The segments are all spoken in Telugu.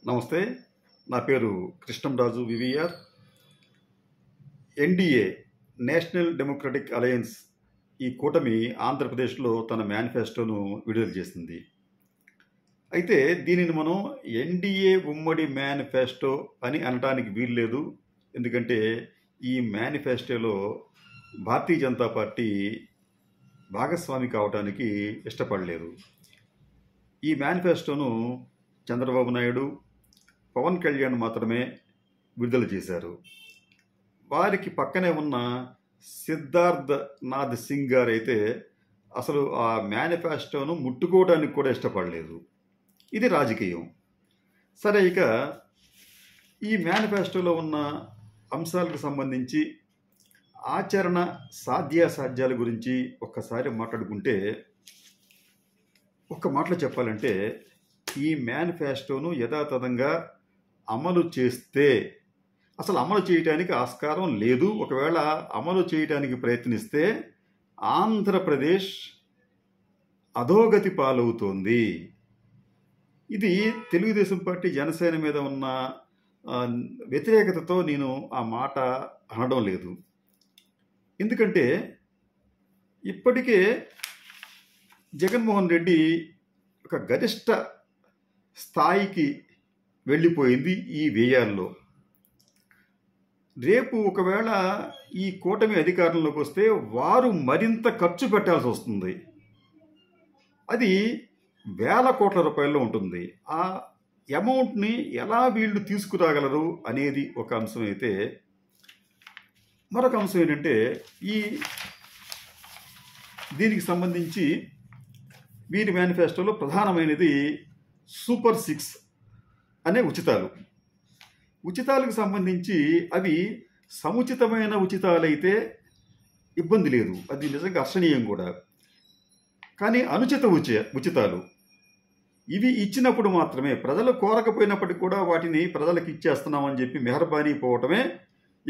నమస్తే. నా పేరు Krishnamraju VVR. NDA National Democratic Alliance ఈ కూటమి ఆంధ్రప్రదేశ్లో తన మేనిఫెస్టోను విడుదల చేసింది. అయితే దీనిని మనం ఎన్డీఏ ఉమ్మడి మేనిఫెస్టో అని అనడానికి వీల్లేదు. ఎందుకంటే ఈ మేనిఫెస్టోలో భారతీయ జనతా పార్టీ భాగస్వామి కావడానికి ఇష్టపడలేదు. ఈ మేనిఫెస్టోను చంద్రబాబు నాయుడు, పవన్ కళ్యాణ్ మాత్రమే విడుదల చేశారు. వారికి పక్కనే ఉన్న సిద్ధార్థ్ నాథ్ సింగ్ గారు అయితే అసలు ఆ మేనిఫెస్టోను ముట్టుకోవడానికి కూడా ఇష్టపడలేదు. ఇది రాజకీయం. సరే, ఇక ఈ మేనిఫెస్టోలో ఉన్న అంశాలకు సంబంధించి ఆచరణ సాధ్యాసాధ్యాల గురించి ఒక్కసారి మాట్లాడుకుంటే, ఒక్క మాటలో చెప్పాలంటే ఈ మేనిఫెస్టోను యథాతథంగా అమలు చేస్తే అసలు అమలు చేయడానికి ఆస్కారం లేదు. ఒకవేళ అమలు చేయడానికి ప్రయత్నిస్తే ఆంధ్రప్రదేశ్ అధోగతి పాలవుతోంది. ఇది తెలుగుదేశం పార్టీ జనసేన మీద ఉన్న వ్యతిరేకతతో నేను ఆ మాట అనడం లేదు. ఎందుకంటే ఇప్పటికే జగన్మోహన్ రెడ్డి ఒక గరిష్ట స్థాయికి వెళ్ళిపోయింది ఈ వ్యయాల్లో. రేపు ఒకవేళ ఈ కూటమి అధికారంలోకి వస్తే వారు మరింత ఖర్చు పెట్టాల్సి వస్తుంది. అది వేల కోట్ల రూపాయల్లో ఉంటుంది. ఆ అమౌంట్ని ఎలా వీళ్ళు తీసుకురాగలరు అనేది ఒక అంశం అయితే, మరొక అంశం ఏంటంటే దీనికి సంబంధించి వీరి మేనిఫెస్టోలో ప్రధానమైనది సూపర్ 6 అనే ఉచితాలకు సంబంధించి అవి సముచితమైన ఉచితాలైతే ఇబ్బంది లేదు, అది నిజంగా హర్షణీయం కూడా. కానీ అనుచిత ఉచితాలు ఇవి ఇచ్చినప్పుడు మాత్రమే, ప్రజలు కోరకపోయినప్పటికీ కూడా వాటిని ప్రజలకు ఇచ్చేస్తున్నామని చెప్పి మెహర్బానీ పోవటమే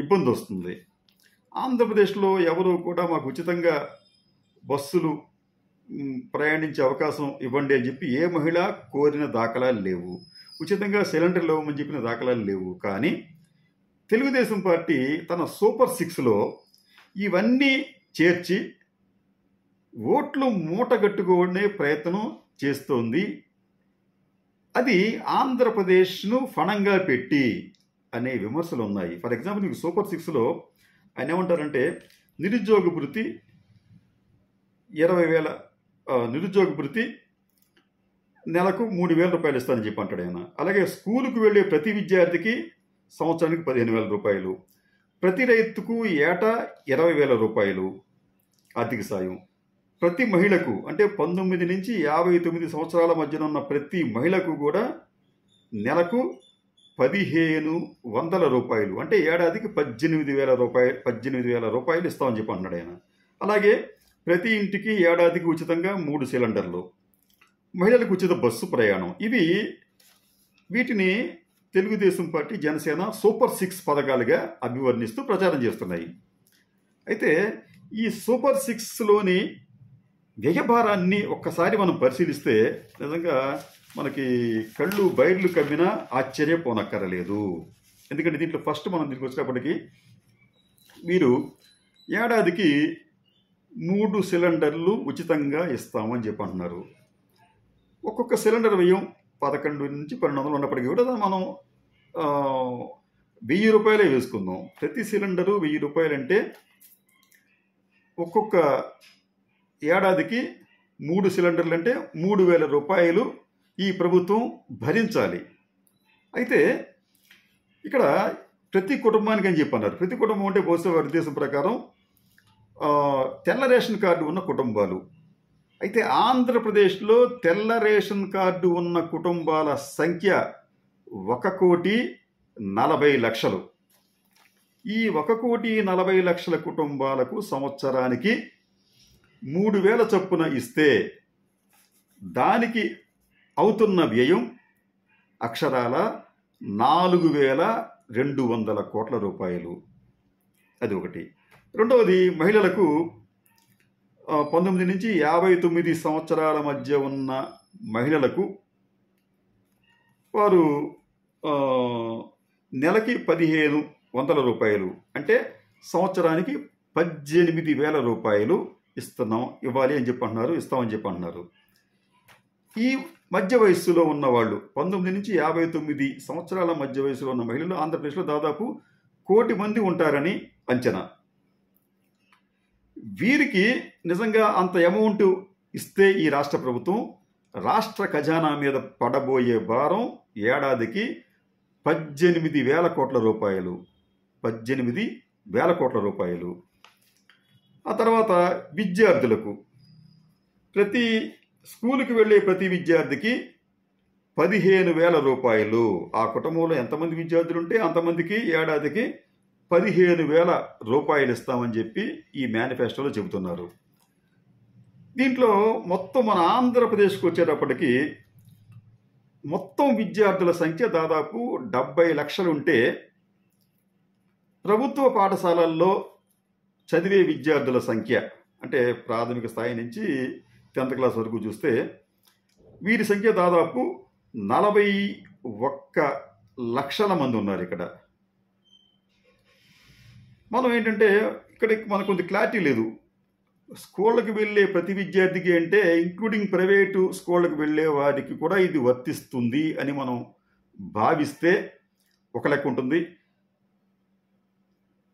ఇబ్బంది వస్తుంది. ఆంధ్రప్రదేశ్లో ఎవరు కూడా మాకు ఉచితంగా బస్సులు ప్రయాణించే అవకాశం ఇవ్వండి అని చెప్పి ఏ మహిళ కోరిన దాఖలాలు లేవు. ఉచితంగా సిలిండర్లు ఇవ్వమని చెప్పిన దాఖలాలు లేవు. కానీ తెలుగుదేశం పార్టీ తన సూపర్ 6లో ఇవన్నీ చేర్చి ఓట్లు మూటగట్టుకునే ప్రయత్నం చేస్తోంది. అది ఆంధ్రప్రదేశ్ను ఫణంగా పెట్టి అనే విమర్శలు ఉన్నాయి. ఫర్ ఎగ్జాంపుల్, మీకు సూపర్ 6లో ఆయన ఏమంటారంటే నిరుద్యోగ భృతి 20,000 నిరుద్యోగ భృతి నెలకు 3,000 రూపాయలు ఇస్తానని చెప్పి అంటాడు ఆయన. అలాగే స్కూలుకు వెళ్ళే ప్రతి విద్యార్థికి సంవత్సరానికి 15,000 రూపాయలు, ప్రతి రైతుకు ఏటా 20,000 రూపాయలు ఆర్థిక సాయం, ప్రతి మహిళకు అంటే 19 నుంచి 59 సంవత్సరాల మధ్యన ఉన్న ప్రతి మహిళకు కూడా నెలకు 1,500 రూపాయలు అంటే ఏడాదికి 18,000 రూపాయలు ఇస్తామని చెప్పి అన్నాడు ఆయన. అలాగే ప్రతి ఇంటికి ఏడాదికి ఉచితంగా 3 సిలిండర్లు, మహిళలకు ఉచిత బస్సు ప్రయాణం. వీటిని తెలుగుదేశం పార్టీ జనసేన సూపర్ 6 పథకాలుగా అభివర్ణిస్తూ ప్రచారం చేస్తున్నాయి. అయితే ఈ సూపర్ 6లోని వ్యయభారాన్ని ఒక్కసారి మనం పరిశీలిస్తే నిజంగా మనకి కళ్ళు బైర్లు కమ్మినా ఆశ్చర్యపోనక్కరలేదు. ఎందుకంటే దీంట్లో ఫస్ట్ మనం దీనికి వచ్చినప్పటికీ మీరు ఏడాదికి 3 సిలిండర్లు ఉచితంగా ఇస్తామని చెప్పి అంటున్నారు. ఒక్కొక్క సిలిండర్ వ్యయం 11 నుంచి 1200 ఉన్నప్పటికీ కూడా మనం 1,000 రూపాయలే వేసుకుందాం. ప్రతి సిలిండరు 1,000 రూపాయలు అంటే ఒక్కొక్క ఏడాదికి 3 సిలిండర్లు అంటే 3,000 రూపాయలు ఈ ప్రభుత్వం భరించాలి. అయితే ఇక్కడ ప్రతి కుటుంబానికి అని చెప్పన్నారు. ప్రతి కుటుంబం అంటే బహుశా వారి ఉద్దేశం ప్రకారం తెల్ల రేషన్ కార్డు ఉన్న కుటుంబాలు. అయితే ఆంధ్రప్రదేశ్లో తెల్ల రేషన్ కార్డు ఉన్న కుటుంబాల సంఖ్య 1,40,00,000. ఈ 1,40,00,000 కుటుంబాలకు సంవత్సరానికి 3,000 చొప్పున ఇస్తే దానికి అవుతున్న వ్యయం అక్షరాల 4,200 కోట్ల రూపాయలు. అది ఒకటి. రెండవది, మహిళలకు 19 నుంచి 59 సంవత్సరాల మధ్య ఉన్న మహిళలకు వారు ఆ, నెలకి 1500 రూపాయలు, అంటే సంవత్సరానికి 18,000 రూపాయలు ఇవ్వాలి అని చెప్పి అంటున్నారు, ఇస్తామని చెప్పి అంటున్నారు. ఈ మధ్య వయస్సులో ఉన్న వాళ్ళు 19 నుంచి 59 సంవత్సరాల మధ్య వయసులో ఉన్న మహిళలు ఆంధ్రప్రదేశ్లో దాదాపు 1,00,00,000 మంది ఉంటారని అంచనా. వీరికి నిజంగా అంత అమౌంట్ ఇస్తే ఈ రాష్ట్ర ప్రభుత్వం రాష్ట్ర ఖజానా మీద పడబోయే భారం ఏడాదికి 18,000 కోట్ల రూపాయలు. 18,000 కోట్ల రూపాయలు. ఆ తర్వాత విద్యార్థులకు, ప్రతి స్కూలుకి వెళ్ళే ప్రతి విద్యార్థికి 15,000 రూపాయలు. ఆ కుటుంబంలో ఎంతమంది విద్యార్థులు ఉంటే అంతమందికి ఏడాదికి 15,000 రూపాయలు ఇస్తామని చెప్పి ఈ మేనిఫెస్టోలో చెబుతున్నారు. దీంట్లో మొత్తం మన ఆంధ్రప్రదేశ్కి వచ్చేటప్పటికి మొత్తం విద్యార్థుల సంఖ్య దాదాపు 70 లక్షలు ఉంటే, ప్రభుత్వ పాఠశాలల్లో చదివే విద్యార్థుల సంఖ్య అంటే ప్రాథమిక స్థాయి నుంచి 10th క్లాస్ వరకు చూస్తే వీరి సంఖ్య దాదాపు 41 లక్షల మంది ఉన్నారు. ఇక్కడ మనం ఏంటంటే ఇక్కడ మనకు కొంత క్లారిటీ లేదు. స్కూళ్ళకి వెళ్ళే ప్రతి విద్యార్థికి అంటే ఇంక్లూడింగ్ ప్రైవేటు స్కూళ్ళకి వెళ్ళే వారికి కూడా ఇది వర్తిస్తుంది అని మనం భావిస్తే ఒక లెక్క ఉంటుంది.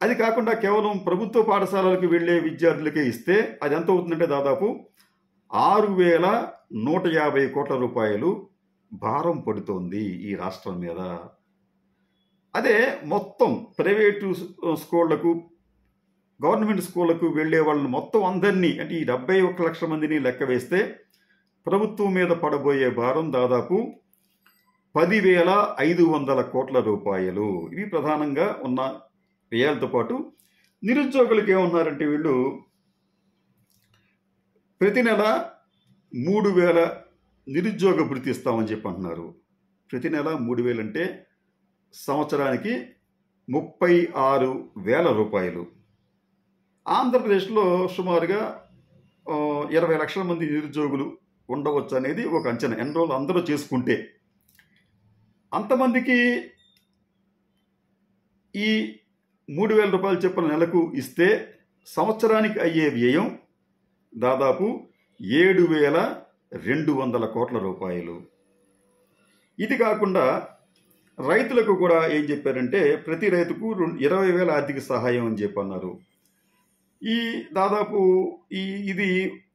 అది కాకుండా కేవలం ప్రభుత్వ పాఠశాలలకు వెళ్ళే విద్యార్థులకే ఇస్తే అది ఎంత అవుతుందంటే దాదాపు 6,150 కోట్ల రూపాయలు భారం పడుతోంది ఈ రాష్ట్రం మీద. అదే మొత్తం ప్రైవేటు స్కూళ్లకు, గవర్నమెంట్ స్కూళ్లకు వెళ్ళే వాళ్ళని మొత్తం అందరినీ అంటే ఈ 71 లక్షల మందిని లెక్క వేస్తే ప్రభుత్వం మీద పడబోయే భారం దాదాపు 10,500 కోట్ల రూపాయలు. ఇవి ప్రధానంగా ఉన్న వ్యయాలతో పాటు నిరుద్యోగులకు ఏమన్నారంటే వీళ్ళు ప్రతి నెల 3,000 నిరుద్యోగ భృతి ఇస్తామని చెప్పి అంటున్నారు. ప్రతి నెల 3,000 అంటే సంవత్సరానికి 36,000 రూపాయలు. ఆంధ్రప్రదేశ్లో సుమారుగా 20 లక్షల మంది నిరుద్యోగులు ఉండవచ్చు అనేది ఒక అంచనా. ఎన్రోల్ అందరూ చేసుకుంటే అంతమందికి ఈ 3,000 రూపాయలు చొప్పున నెలకు ఇస్తే సంవత్సరానికి అయ్యే వ్యయం దాదాపు 7,200 కోట్ల రూపాయలు. ఇది కాకుండా రైతులకు కూడా ఏం చెప్పారంటే ప్రతి రైతుకు 20,000 ఆర్థిక సహాయం అని చెప్పి అన్నారు. ఈ దాదాపు ఇది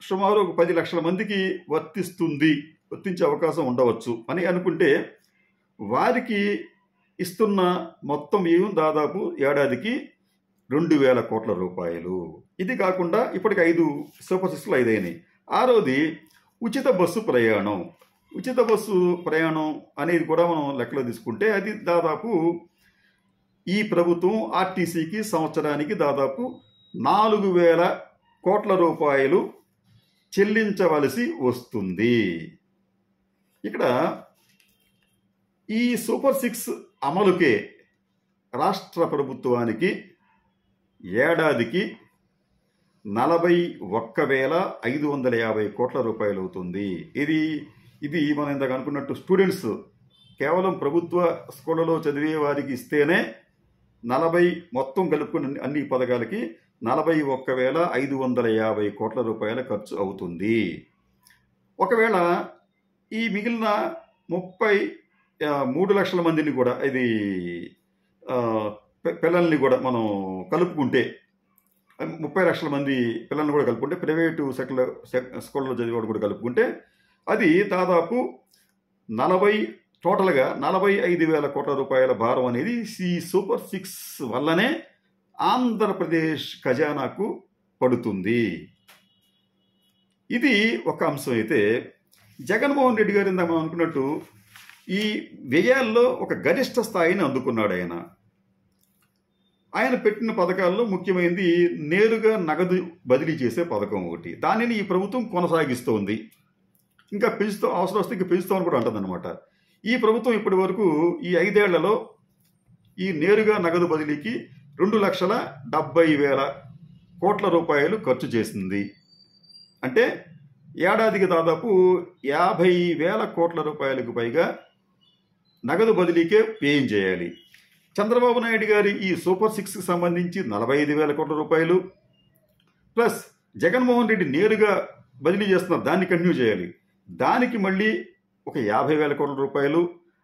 సుమారు ఒక 10 లక్షల మందికి వర్తించే అవకాశం ఉండవచ్చు అని అనుకుంటే వారికి ఇస్తున్న మొత్తం వ్యయం దాదాపు ఏడాదికి 2,000 కోట్ల రూపాయలు. ఇది కాకుండా ఇప్పటికి 5 సూపర్ సిక్స్లు 5 అయినాయి. ఆరోది ఉచిత బస్సు ప్రయాణం. ఉచిత బస్సు ప్రయాణం అనేది కూడా మనం లెక్కలో తీసుకుంటే అది దాదాపు ఈ ప్రభుత్వం ఆర్టీసీకి సంవత్సరానికి దాదాపు 4,000 కోట్ల రూపాయలు చెల్లించవలసి వస్తుంది. ఇక్కడ ఈ సూపర్ సిక్స్ అమలుకే రాష్ట్ర ప్రభుత్వానికి ఏడాదికి 41,550 కోట్ల రూపాయలు అవుతుంది. ఇది మనం ఇందాక అనుకున్నట్టు స్టూడెంట్స్ కేవలం ప్రభుత్వ స్కూళ్ళలో చదివే వారికి ఇస్తేనే 40 మొత్తం కలుపుకున్న అన్ని పథకాలకి 41,550 కోట్ల రూపాయల ఖర్చు అవుతుంది. ఒకవేళ ఈ మిగిలిన 33 లక్షల మందిని కూడా ఇది పిల్లల్ని కూడా మనం కలుపుకుంటే 30 లక్షల మంది పిల్లల్ని కూడా కలుపుకుంటే ప్రైవేటు స్కూళ్ళలో చదివేవాడు కూడా కలుపుకుంటే అది దాదాపు టోటల్గా 45,000 కోట్ల రూపాయల భారం అనేది ఈ సూపర్ సిక్స్ వల్లనే ఆంధ్రప్రదేశ్ ఖజానాకు పడుతుంది. ఇది ఒక అంశం అయితే, జగన్మోహన్ రెడ్డి గారు ఇందాక మనం అనుకున్నట్టు ఈ వ్యయాల్లో ఒక గరిష్ట స్థాయిని అందుకున్నాడు. ఆయన పెట్టిన పథకాల్లో ముఖ్యమైనది నేరుగా నగదు బదిలీ చేసే పథకం ఒకటి. దానిని ఈ ప్రభుత్వం కొనసాగిస్తోంది. ఇంకా అవసరం వస్తే ఇంకా పెంచుతామని కూడా అంటుందన్నమాట. ఈ ప్రభుత్వం ఇప్పటి వరకు ఈ 5 ఏళ్లలో ఈ నేరుగా నగదు బదిలీకి 2,70,000 కోట్ల రూపాయలు ఖర్చు చేసింది. అంటే ఏడాదికి దాదాపు 50,000 కోట్ల రూపాయలకు పైగా నగదు బదిలీకే వ్యయం చేయాలి. చంద్రబాబు నాయుడు గారి ఈ సూపర్ సిక్స్కి సంబంధించి 45,000 కోట్ల రూపాయలు ప్లస్ జగన్మోహన్ రెడ్డి నేరుగా బదిలీ చేస్తున్న దాన్ని కంటిన్యూ చేయాలి. దానికి మళ్ళీ ఒక 50,000 కోట్ల రూపాయలు,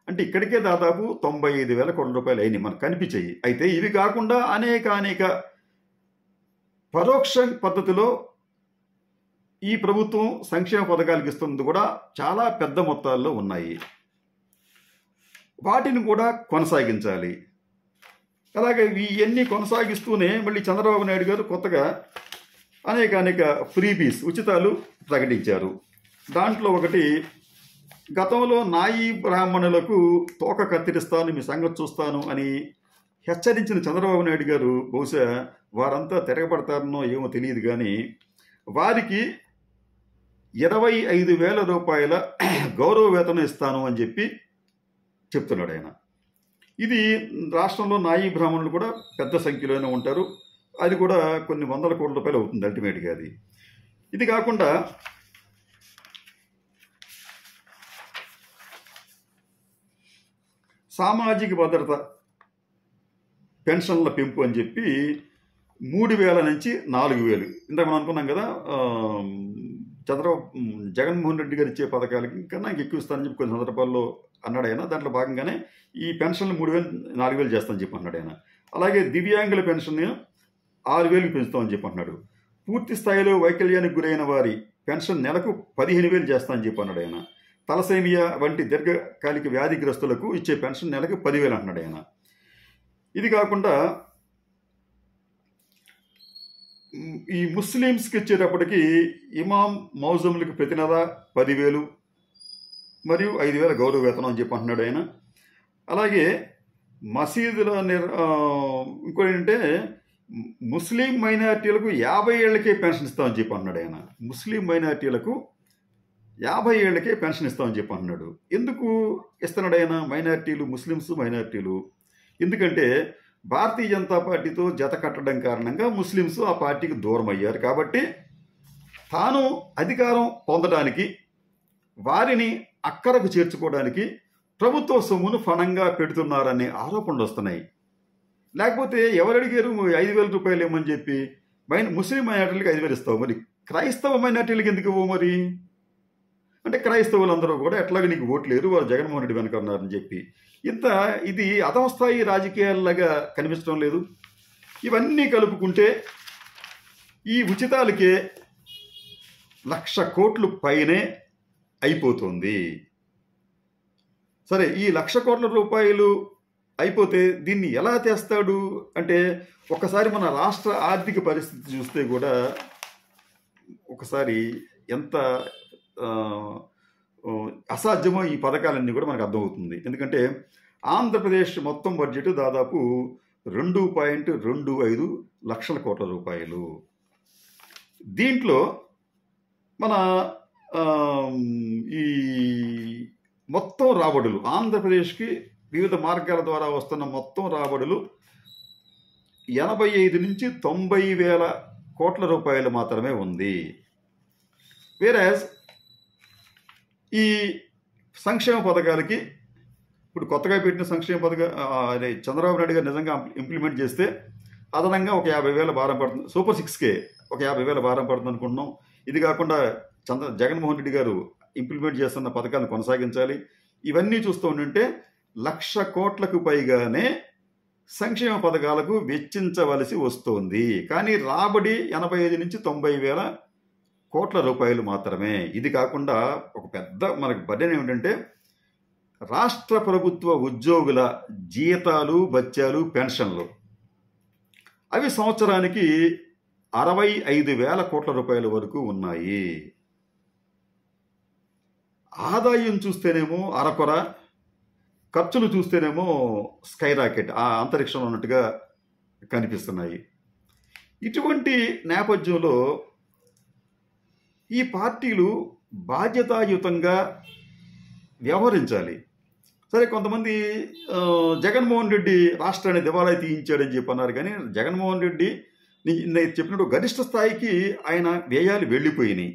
అంటే ఇక్కడికే దాదాపు 95,000 కోట్ల రూపాయలు అయినాయి మనకు కనిపించాయి. అయితే ఇవి కాకుండా అనేక పరోక్ష పద్ధతిలో ఈ ప్రభుత్వం సంక్షేమ పథకాలకు ఇస్తున్నది కూడా చాలా పెద్ద మొత్తాల్లో ఉన్నాయి. వాటిని కూడా కొనసాగించాలి. అలాగే ఇవన్నీ కొనసాగిస్తూనే మళ్ళీ చంద్రబాబు నాయుడు గారు కొత్తగా అనేక ఫ్రీబీస్ ఉచితాలు ప్రకటించారు. దాంట్లో ఒకటి, గతంలో నాయి బ్రాహ్మణులకు తోక కత్తిరిస్తాను, మీ సంగతి చూస్తాను అని హెచ్చరించిన చంద్రబాబు నాయుడు గారు బహుశా వారంతా తిరగబడతారనో ఏమో తెలియదు, కానీ వారికి 25,000 రూపాయల గౌరవ వేతనం ఇస్తాను అని చెప్పి చెప్తున్నాడు ఆయన. ఇది రాష్ట్రంలో నాయి బ్రాహ్మణులు కూడా పెద్ద సంఖ్యలోనే ఉంటారు. అది కూడా కొన్ని వందల కోట్ల రూపాయలు అవుతుంది అల్టిమేట్గా అది. ఇది కాకుండా సామాజిక భద్రత పెన్షన్ల పెంపు అని చెప్పి 3,000 నుంచి 4,000. ఇందాక మనం అనుకున్నాం కదా, జగన్మోహన్ రెడ్డి గారు ఇచ్చే పథకాలకి కన్నా ఎక్కువ ఇస్తానని చెప్పి కొన్ని సందర్భాల్లో అన్నాడు ఆయన. దాంట్లో భాగంగానే ఈ పెన్షన్లు 3,000, 4,000 చేస్తానని చెప్పి అన్నాడు ఆయన. అలాగే దివ్యాంగుల పెన్షన్ 6,000 పెంచుతామని చెప్పి అన్నాడు. పూర్తి స్థాయిలో వైకల్యానికి గురైన వారి పెన్షన్ నెలకు 15,000 చేస్తానని చెప్పి అన్నాడు ఆయన. తలసేమియా వంటి దీర్ఘకాలిక వ్యాధిగ్రస్తులకు ఇచ్చే పెన్షన్ నెలకు 10,000 అంటున్నాడు ఆయన. ఇది కాకుండా ఈ ముస్లిమ్స్కి ఇచ్చేటప్పటికి ఇమాం మౌజములకు ప్రతి నెల 10,000 మరియు 5,000 గౌరవ వేతనం అని చెప్పి అంటున్నాడు ఆయన. అలాగే మసీదుల ఇంకోటి ఏంటంటే ముస్లిం మైనారిటీలకు 50 ఏళ్లకే పెన్షన్ ఇస్తామని చెప్పి అన్నాడు ఆయన. ముస్లిం మైనారిటీలకు 50 ఏళ్లకే పెన్షన్ ఇస్తామని చెప్పి అన్నాడు. ఎందుకు ఇస్తున్నాడు ఆయన? ముస్లిమ్స్ మైనారిటీలు ఎందుకంటే భారతీయ జనతా పార్టీతో జత కట్టడం కారణంగా ముస్లిమ్స్ ఆ పార్టీకి దూరం అయ్యారు. కాబట్టి తాను అధికారం పొందడానికి, వారిని అక్కరకు చేర్చుకోవడానికి ప్రభుత్వ సొమ్మును ఫణంగా పెడుతున్నారనే ఆరోపణలు వస్తున్నాయి. లేకపోతే ఎవరు అడిగారు 5,000 రూపాయలు ఇవ్వమని చెప్పి? ముస్లిం మైనార్టీలకు 5,000 ఇస్తావు, మరి క్రైస్తవ మైనార్టీలకు ఎందుకు ఇవ్వవు? మరి అంటే క్రైస్తవులందరూ కూడా ఎట్లాగ నీకు ఓట్లేరు, వాళ్ళు జగన్మోహన్ రెడ్డి వెనక ఉన్నారని చెప్పి ఇది అధమస్థాయి రాజకీయాల్లాగా కనిపించడం లేదు. ఇవన్నీ కలుపుకుంటే ఈ ఉచితాలకే 1,00,000 కోట్లు పైనే అయిపోతుంది. సరే, ఈ 1,00,000 కోట్ల రూపాయలు అయిపోతే దీన్ని ఎలా తెస్తాడు అంటే, ఒకసారి మన రాష్ట్ర ఆర్థిక పరిస్థితి చూస్తే కూడా ఒకసారి ఎంత అసాధ్యమో ఈ పథకాలన్నీ కూడా మనకు అర్థమవుతుంది. ఎందుకంటే ఆంధ్రప్రదేశ్ మొత్తం బడ్జెట్ దాదాపు 2.25 లక్షల కోట్ల రూపాయలు. దీంట్లో మన ఈ మొత్తం రాబడులు, ఆంధ్రప్రదేశ్కి వివిధ మార్గాల ద్వారా వస్తున్న మొత్తం రాబడులు 85 నుంచి 90,000 కోట్ల రూపాయలు మాత్రమే ఉంది. వేరాజ్ ఈ సంక్షేమ పథకాలకి ఇప్పుడు కొత్తగా పెట్టిన సంక్షేమ అదే చంద్రబాబు నాయుడు గారు నిజంగా ఇంప్లిమెంట్ చేస్తే అదనంగా ఒక 50,000 భారం పడుతుంది. సూపర్ 6కే ఒక 50,000 భారం పడుతుంది అనుకుంటున్నాం. ఇది కాకుండా జగన్మోహన్ రెడ్డి గారు ఇంప్లిమెంట్ చేస్తున్న పథకాలను కొనసాగించాలి. ఇవన్నీ చూస్తూ ఉంటే 1,00,000 కోట్లకు పైగానే సంక్షేమ పథకాలకు వెచ్చించవలసి వస్తోంది. కానీ రాబడి 85 నుంచి 90,000 కోట్ల రూపాయలు మాత్రమే. ఇది కాకుండా ఒక పెద్ద మనకు బడ్జెట్ ఏమిటంటే రాష్ట్ర ప్రభుత్వ ఉద్యోగుల జీతాలు, బత్యాలు, పెన్షన్లు, అవి సంవత్సరానికి 65,000 కోట్ల రూపాయల వరకు ఉన్నాయి. ఆదాయం చూస్తేనేమో అరకొర, ఖర్చులు చూస్తేనేమో స్కై రాకెట్, ఆ అంతరిక్షంలో ఉన్నట్టుగా కనిపిస్తున్నాయి. ఇటువంటి నేపథ్యంలో ఈ పార్టీలు బాధ్యతాయుతంగా వ్యవహరించాలి. సరే, కొంతమంది జగన్మోహన్ రెడ్డి రాష్ట్రాన్ని దివాలా తీయించాడని చెప్పి అన్నారు. కానీ జగన్మోహన్ రెడ్డి నేను చెప్పినట్టు గరిష్ట స్థాయికి ఆయన వ్యయాలు వెళ్ళిపోయినాయి.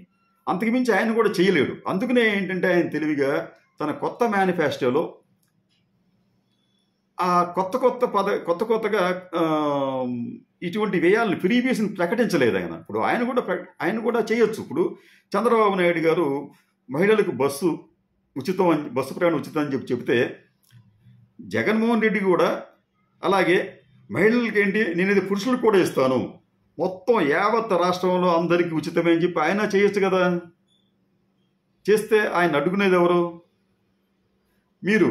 అంతకుమించి ఆయన కూడా చేయలేడు. అందుకనే ఏంటంటే ఆయన తెలివిగా తన కొత్త మేనిఫెస్టోలో ఆ కొత్త కొత్తగా ఇటువంటి వ్యయాలను ప్రీవియస్ని ప్రకటించలేదు ఆయన. ఇప్పుడు ఆయన కూడా చేయొచ్చు. ఇప్పుడు చంద్రబాబు నాయుడు గారు మహిళలకు బస్సు ప్రయాణం ఉచితం అని చెప్తే, జగన్మోహన్ రెడ్డి కూడా అలాగే మహిళలకి ఏంటి, నేను ఇది పురుషులకు కూడా ఇస్తాను, మొత్తం యావత్ రాష్ట్రంలో అందరికీ ఉచితమే అని చెప్పి ఆయన చేయొచ్చు కదా. చేస్తే ఆయన అడ్డుకునేది ఎవరు? మీరు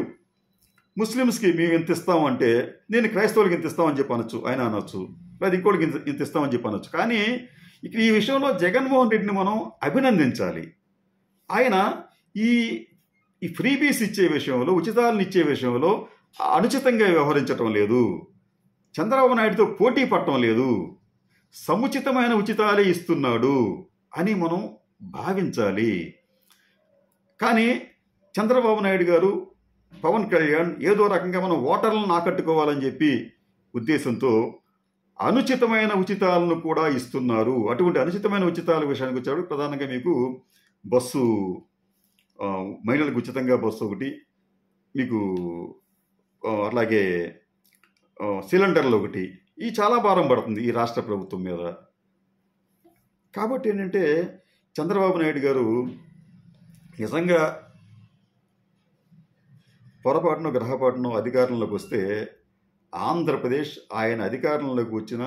ముస్లిమ్స్కి మేము ఇంత ఇస్తామంటే నేను క్రైస్తవులకి ఇంత ఇస్తామని చెప్పి అనొచ్చు, ఆయన అనొచ్చు, లేదా ఇంకోటికి ఇంత ఇస్తామని చెప్పి అనొచ్చు. కానీ ఇక్కడ ఈ విషయంలో జగన్మోహన్ రెడ్డిని మనం అభినందించాలి. ఆయన ఈ ఫ్రీబీస్ ఇచ్చే విషయంలో, ఉచితాలను ఇచ్చే విషయంలో అనుచితంగా వ్యవహరించటం లేదు, చంద్రబాబు నాయుడుతో పోటీ పడటం లేదు, సముచితమైన ఉచితాలే ఇస్తున్నాడు అని మనం భావించాలి. కానీ చంద్రబాబు నాయుడు గారు, పవన్ కళ్యాణ్ ఏదో రకంగా మనం ఓటర్లను ఆకట్టుకోవాలని చెప్పి ఉద్దేశంతో అనుచితమైన ఉచితాలను కూడా ఇస్తున్నారు. అటువంటి అనుచితమైన ఉచితాల విషయానికి వచ్చాడు. ప్రధానంగా మీకు బస్సు, మహిళలకు ఉచితంగా బస్సు ఒకటి, మీకు అలాగే సిలిండర్లు ఒకటి, ఈ చాలా భారం పడుతుంది ఈ రాష్ట్ర ప్రభుత్వం మీద. కాబట్టి ఏంటంటే చంద్రబాబు నాయుడు గారు నిజంగా పొరపాటును గ్రహపాటును అధికారంలోకి వస్తే, ఆంధ్రప్రదేశ్ ఆయన అధికారంలోకి వచ్చిన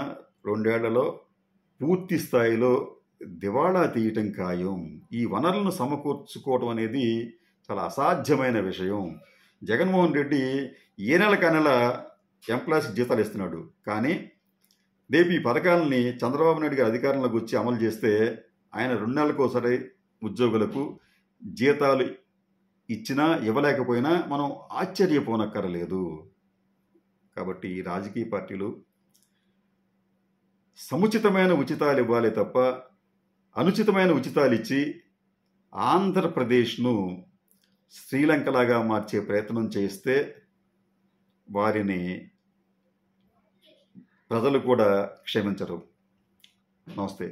2 ఏళ్లలో పూర్తి స్థాయిలో దివాళా తీయటం ఖాయం. ఈ వనరులను సమకూర్చుకోవడం అనేది చాలా అసాధ్యమైన విషయం. జగన్మోహన్ రెడ్డి ఏ నెల ఎంప్లాయీస్కి జీతాలు ఇస్తున్నాడు. కానీ రేపు ఈ పథకాలని చంద్రబాబు నాయుడు గారు అధికారంలోకి వచ్చి అమలు చేస్తే ఆయన 2 నెలలకోసారి ఉద్యోగులకు జీతాలు ఇచ్చినా ఇవ్వలేకపోయినా మనం ఆశ్చర్యపోనక్కర్లేదు. కాబట్టి ఈ రాజకీయ పార్టీలు సముచితమైన ఉచితాలు ఇవ్వాలి తప్ప అనుచితమైన ఉచితాలు ఇచ్చి ఆంధ్రప్రదేశ్ను శ్రీలంకలాగా మార్చే ప్రయత్నం చేస్తే వారిని ప్రజలు కూడా క్షమించరు. నమస్తే.